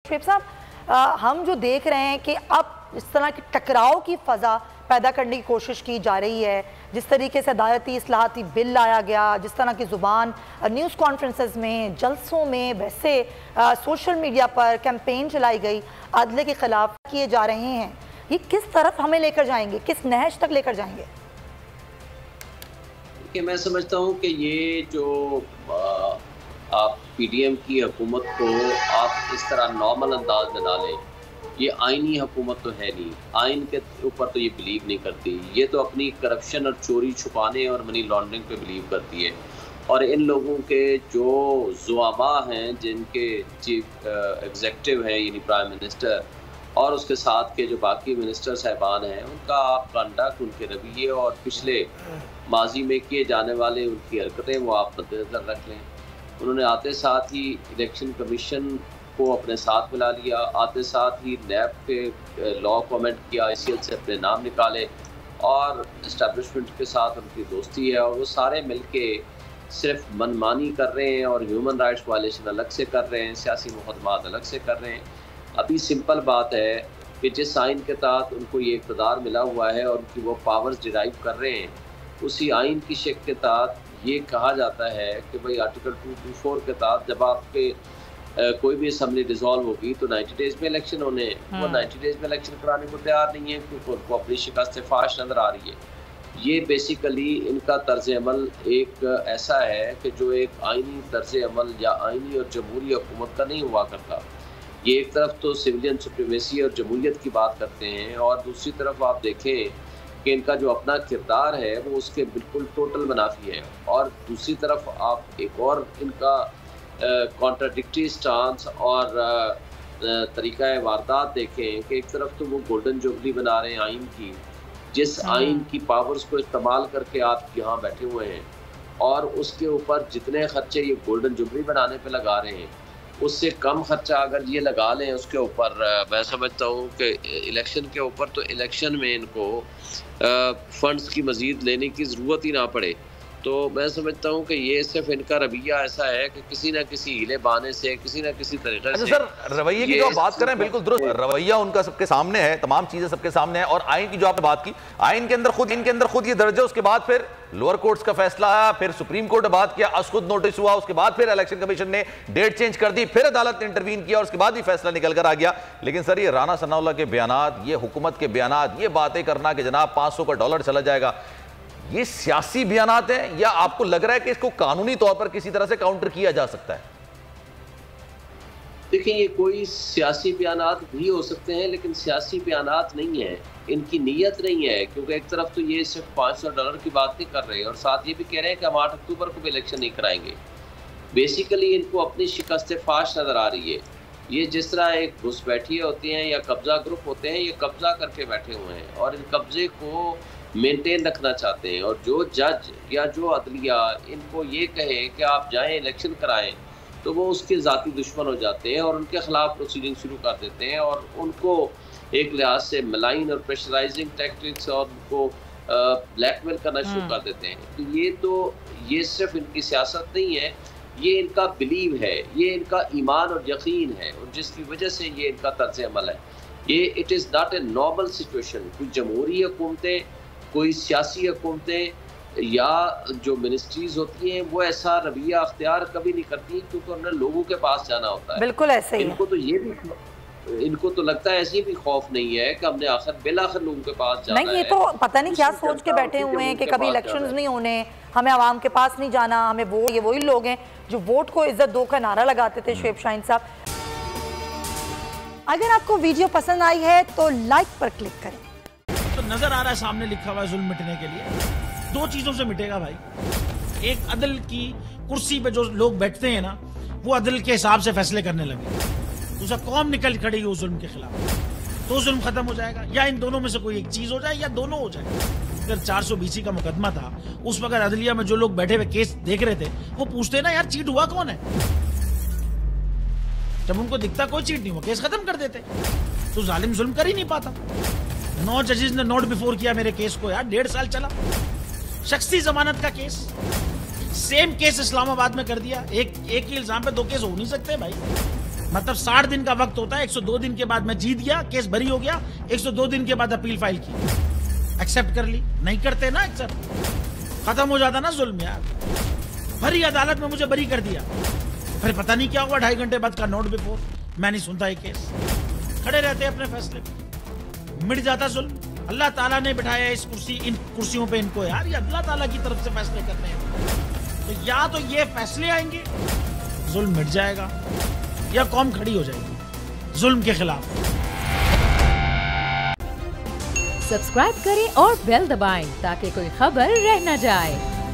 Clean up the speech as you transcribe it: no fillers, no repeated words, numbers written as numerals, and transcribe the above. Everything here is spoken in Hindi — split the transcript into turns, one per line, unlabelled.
शुएब साहब, हम जो देख रहे हैं कि अब इस तरह की टकराव की फ़ज़ा पैदा करने की कोशिश की जा रही है, जिस तरीके से अदालती इस्लाहाती बिल लाया गया, जिस तरह की ज़ुबान न्यूज़ कॉन्फ्रेंसेस में, जलसों में, वैसे सोशल मीडिया पर कैंपेन चलाई गई, अदले के ख़िलाफ़ किए जा रहे हैं, ये किस तरफ हमें लेकर जाएंगे, किस नहज तक लेकर जाएंगे?
कि मैं समझता हूँ कि ये जो आप पीडीएम की हुकूमत को आप इस तरह नॉर्मल अंदाज में डालें, ये आइनी हुकूमत तो है नहीं, आइन के ऊपर तो ये बिलीव नहीं करती, ये तो अपनी करप्शन और चोरी छुपाने और मनी लॉन्ड्रिंग पे बिलीव करती है। और इन लोगों के जो ज़ुआमा हैं, जिनके चीफ एग्जेक्टिव हैं यानी प्राइम मिनिस्टर और उसके साथ के जो बाकी मिनिस्टर साहिबान हैं, उनका आप कंडक्ट, उनके रवैये और पिछले माजी में किए जाने वाले उनकी हरकतें वो आप मद्देनज़र रख लें। उन्होंने आते साथ ही इलेक्शन कमीशन को अपने साथ मिला लिया, आते साथ ही नैब के लॉ कमेंट किया, ICL से अपने नाम निकाले और इस्टेब्लिशमेंट के साथ उनकी दोस्ती है और वो सारे मिलके सिर्फ मनमानी कर रहे हैं और ह्यूमन राइट्स वायलेशन अलग से कर रहे हैं, सियासी मुकदमात अलग से कर रहे हैं। अभी सिंपल बात है कि जिस आइन के तहत उनको ये इक़्तिदार मिला हुआ है और उनकी वो पावर्स डिराइव कर रहे हैं, उसी आइन की शक्ल के तहत ये कहा जाता है कि भाई आर्टिकल 224 के तहत जब आपके कोई भी असम्बली डिसॉल्व होगी तो 90 डेज़ में इलेक्शन होने हैं। वो 90 डेज़ में इलेक्शन कराने को तैयार नहीं है क्योंकि उनको अपनी शिकस्त फाश नज़र आ रही है। ये बेसिकली इनका तर्ज अमल एक ऐसा है कि जो एक आइनी तर्ज अमल या आइनी और जमहूरी हुकूमत का नहीं हुआ करता। ये एक तरफ तो सिविलियन सुप्रीमेसी और जमहूरियत की बात करते हैं और दूसरी तरफ आप देखें कि इनका जो अपना किरदार है वो उसके बिल्कुल टोटल मुनाफी है। और दूसरी तरफ आप एक और इनका कॉन्ट्राडिक्टरी स्टांस और तरीक़ा वारदात देखें कि एक तरफ तो वो गोल्डन जुबली बना रहे हैं आइन की, जिस आइन की पावर्स को इस्तेमाल करके आप यहाँ बैठे हुए हैं और उसके ऊपर जितने खर्चे ये गोल्डन जुबली बनाने पे लगा रहे हैं उससे कम खर्चा अगर ये लगा लें उसके ऊपर, मैं समझता हूँ कि इलेक्शन के ऊपर, तो इलेक्शन में इनको फंड्स की मज़ीद लेने की ज़रूरत ही ना पड़े। तो मैं समझता हूँ कि ये सिर्फ इनका रवैया ऐसा है कि किसी ना किसी हीले बहाने से, किसी ना किसी तरीके से।
सर, रवैये की जो आप बात कर रहे हैं बिल्कुल दुरुस्त, रवैया उनका सबके सामने है, तमाम चीजें सबके सामने है। और आइन की जो आपने बात की, आइन के अंदर खुद, इनके अंदर खुद ये दर्ज है, उसके बाद फिर लोअर कोर्ट्स का फैसला आया, फिर सुप्रीम कोर्ट ने बात किया, खुद नोटिस हुआ, उसके बाद फिर इलेक्शन कमीशन ने डेट चेंज कर दी, फिर अदालत ने इंटरवीन किया और उसके बाद भी फैसला निकल कर आ गया। लेकिन सर, ये राना सनाउल्लाह के बयानात, ये हुकूमत के बयानात, ये बातें करना कि जनाब $500 का चला जाएगा, ये सियासी बयानात हैं या आपको लग रहा है कि इसको कानूनी तौर पर किसी तरह से काउंटर किया जा सकता है?
देखिए, ये कोई सियासी बयानात भी हो सकते हैं लेकिन सियासी बयानात नहीं है, इनकी नीयत नहीं है। क्योंकि एक तरफ तो ये सिर्फ $500 की बात नहीं कर रहे हैं और साथ ये भी कह रहे हैं कि हम 8 अक्टूबर को भी इलेक्शन नहीं कराएंगे। बेसिकली इनको अपनी शिकस्त फाश नज़र आ रही है। ये जिस तरह एक घुसपैठिए होते हैं या कब्जा ग्रुप होते हैं, ये कब्जा करके बैठे हुए हैं और इन कब्जे को मेंटेन रखना चाहते हैं। और जो जज या जो अदलिया इनको ये कहे कि आप जाएं इलेक्शन कराएं, तो वो उसके ज़ाती दुश्मन हो जाते हैं और उनके ख़िलाफ़ प्रोसीडिंग शुरू कर देते हैं और उनको एक लिहाज से मलाइन और प्रेशराइजिंग टैक्टिक्स और उनको ब्लैकमेल करना शुरू कर देते हैं। तो ये सिर्फ इनकी सियासत नहीं है, ये इनका बिलीव है, ये इनका ईमान और यकीन है और जिसकी वजह से ये इनका तर्ज अमल है। ये it is not a normal situation. कोई जमहूरी हुकूमतें, कोई सियासी हुकूमतें या जो मिनिस्ट्रीज होती हैं वो ऐसा रवैया अख्तियार कभी नहीं करती क्योंकि उन्हें लोगों के पास जाना होता है।
बिल्कुल ऐसे ही
इनको तो ये भी, इनको तो लगता है ऐसी भी खौफ नहीं है कि हमने बिलाखिर लोगों के पास जाना
नहीं, ये तो पता नहीं क्या सोच के बैठे हुए हैं कि कभी इलेक्शंस नहीं होने, हमें आवाम के पास नहीं जाना, हमें वोट। ये वही लोग हैं जो वोट को इज्जत दो का नारा लगाते थे। शुएब शाहीन साहब, अगर आपको वीडियो पसंद आई है तो लाइक पर क्लिक करें।
तो नजर आ रहा है सामने लिखा हुआ है जुल्म मिटने के लिए 2 चीजों से मिटेगा भाई। एक, अदल की कुर्सी पे जो लोग बैठते हैं ना, वो अदल के हिसाब से फैसले करने लगे। दूसरा, कौम निकल खड़ी उस जुल्म के खिलाफ, तो जुल्म खत्म हो जाएगा। या इन दोनों में से कोई एक चीज हो जाए या दोनों हो जाए। अगर 420 का मुकदमा था, उस वक्त अदलिया में जो लोग बैठे हुए केस देख रहे थे वो पूछते ना, यार चीट हुआ कौन है? जब उनको दिखता कोई चीट नहीं हुआ, केस खत्म कर देते। तो जालिम जुल्म कर ही नहीं पाता। 9 जजेस ने नोट बिफोर किया मेरे केस को, यार 1.5 साल चला। शख्सी जमानत का केस, सेम केस इस्लामाबाद में कर दिया। एक ही इल्जाम पे 2 केस हो नहीं सकते भाई। मतलब 60 दिन का वक्त होता है, 102 दिन के बाद मैं जीत गया, केस बरी हो गया, 102 दिन के बाद अपील फाइल की, एक्सेप्ट कर ली। नहीं करते ना एक्सेप्ट, खत्म हो जाता ना जुल्म यार। भरी अदालत में मुझे बरी कर दिया, फिर पता नहीं क्या हुआ 2.5 घंटे बाद का नोट बिफोर, मैं नहीं सुनता ये केस, खड़े रहते अपने फैसले पे, मिट जाता जुल्म। अल्लाह ताला ने बिठाया इस इन कुर्सियों पे इनको यार, ये अल्लाह ताला की तरफ से फैसले करने हैं। तो या तो ये फैसले आएंगे, जुल्म मिट जाएगा, या कौम खड़ी हो जाएगी जुल्म के खिलाफ।
सब्सक्राइब करें और बेल दबाएं ताकि कोई खबर रह न जाए।